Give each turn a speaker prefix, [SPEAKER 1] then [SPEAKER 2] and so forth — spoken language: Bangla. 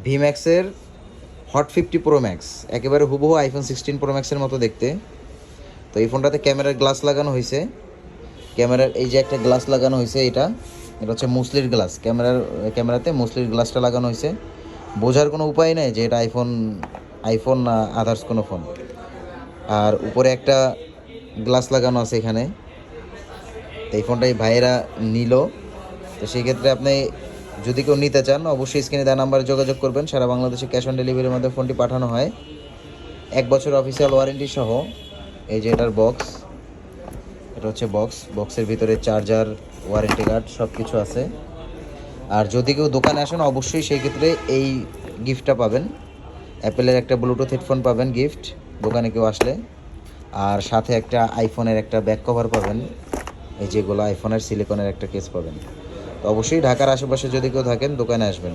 [SPEAKER 1] ভি ম্যাক্সের হট 50 প্রো ম্যাক্স, একেবারে হুবহু আইফোন 16 প্রো ম্যাক্সের মতো দেখতে। তো এই ফোনটাতে ক্যামেরার গ্লাস লাগানো হয়েছে, ক্যামেরার এই যে একটা গ্লাস লাগানো হয়েছে, এটা হচ্ছে মুসলির গ্লাস। ক্যামেরাতে মুসলির গ্লাসটা লাগানো হয়েছে। বোঝার কোনো উপায় নেই যে এটা আইফোন না আদার্স কোনো ফোন। আর উপরে একটা গ্লাস লাগানো আছে এখানে। তো এই ফোনটাই ভাইয়েরা নিল। তো সেই ক্ষেত্রে আপনি যদি কেউ নিতে চান অবশ্যই স্ক্রিনে দেওয়া নাম্বারে যোগাযোগ করবেন। সারা বাংলাদেশে ক্যাশ অন ডেলিভারির মধ্যে ফোনটি পাঠানো হয়, 1 বছর অফিসিয়াল ওয়ারেন্টি সহ। এই যে এটার বক্স, এটা হচ্ছে বক্সের ভিতরে চার্জার, ওয়ারেন্টি কার্ড সব কিছু আছে। আর যদি কেউ দোকানে আসেন অবশ্যই সেই ক্ষেত্রে এই গিফটটা পাবেন, অ্যাপেলের একটা ব্লুটুথ হেডফোন পাবেন গিফট দোকানে কেউ আসলে। আর সাথে একটা আইফোনের একটা ব্যাক কভার পাবেন, এই যেগুলো আইফোনের সিলিকনের একটা কেস পাবেন। তো অবশ্যই ঢাকার আশেপাশে যদি কেউ থাকেন দোকানে আসবেন।